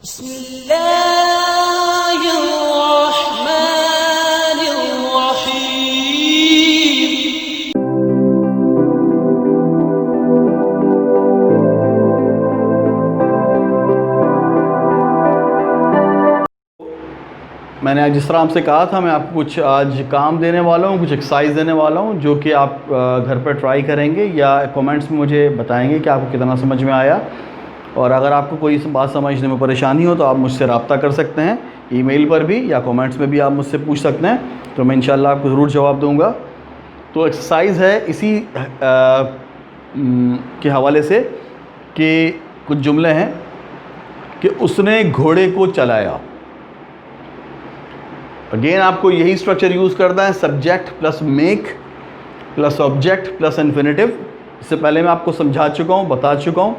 बिस्मिल्लाहिर्रहमानिर्रहीम। मैंने आज जिस तरह आपसे कहा था, मैं आपको कुछ आज काम देने वाला हूँ, कुछ एक्सरसाइज देने वाला हूँ जो कि आप घर पर ट्राई करेंगे या कमेंट्स में मुझे बताएंगे कि आपको कितना समझ में आया। और अगर आपको कोई बात समझने में परेशानी हो तो आप मुझसे रब्ता कर सकते हैं, ईमेल पर भी या कमेंट्स में भी आप मुझसे पूछ सकते हैं, तो मैं इंशाल्लाह आपको ज़रूर जवाब दूँगा। तो एक्सरसाइज है इसी के हवाले से कि कुछ जुमले हैं कि उसने घोड़े को चलाया। अगेन आपको यही स्ट्रक्चर यूज़ करना है, subject plus make plus object plus infinitive. इससे पहले मैं आपको समझा चुका हूँ, बता चुका हूँ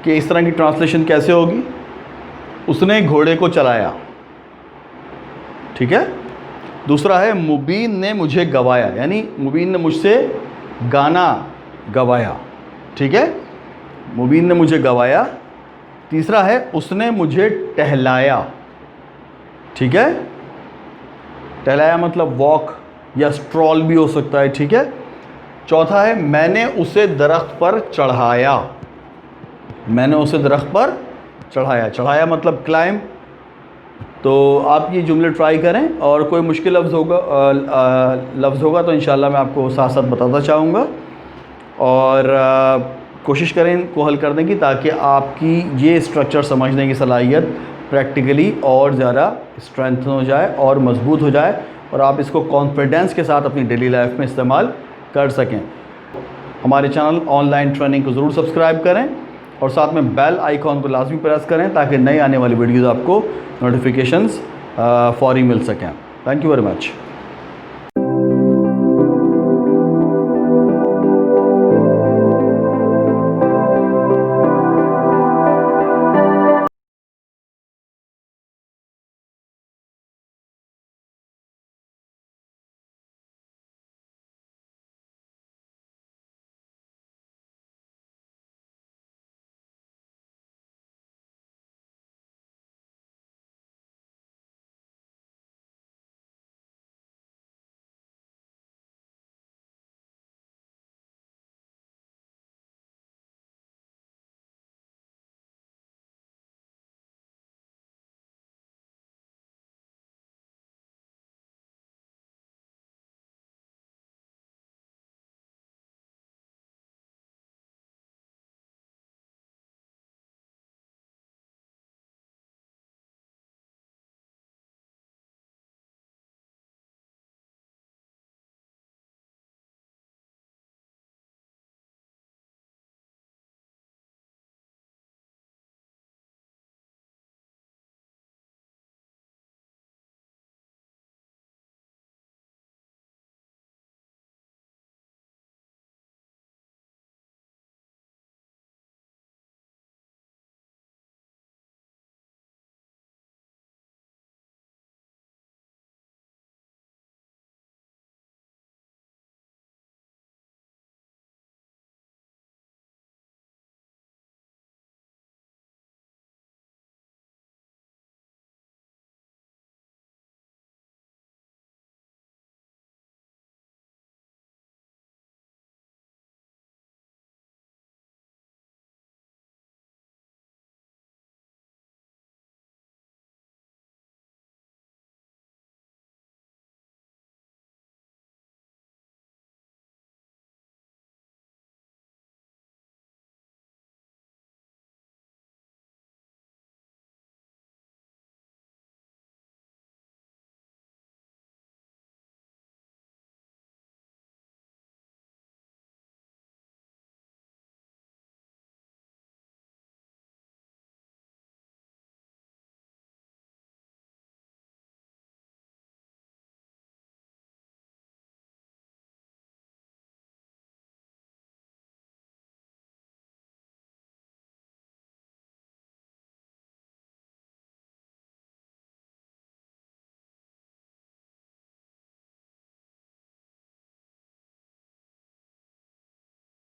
कि इस तरह की ट्रांसलेशन कैसे होगी। उसने घोड़े को चलाया, ठीक है। दूसरा है मुबीन ने मुझे गवाया, यानी मुबीन ने मुझसे गाना गवाया, ठीक है, मुबीन ने मुझे गवाया। तीसरा है उसने मुझे टहलाया, ठीक है, टहलाया मतलब वॉक या स्ट्रॉल भी हो सकता है, ठीक है। चौथा है मैंने उसे दरख्त पर चढ़ाया, मैंने उसे दरख्त पर चढ़ाया, चढ़ाया मतलब क्लाइम। तो आप ये जुमले ट्राई करें और कोई मुश्किल लफ्ज़ होगा तो इंशाल्लाह मैं आपको साथ साथ बताता चाहूँगा। और कोशिश करें इनको हल करने की, ताकि आपकी ये स्ट्रक्चर समझने की सलाहियत प्रैक्टिकली और ज़्यादा स्ट्रेंथन हो जाए और मज़बूत हो जाए और आप इसको कॉन्फिडेंस के साथ अपनी डेली लाइफ में इस्तेमाल कर सकें। हमारे चैनल ऑनलाइन ट्रेनिंग को ज़रूर सब्सक्राइब करें और साथ में बेल आइकॉन को लाजमी प्रेस करें ताकि नई आने वाली वीडियोज़ आपको नोटिफिकेशंस फ़ौरी मिल सकें। Thank you very much.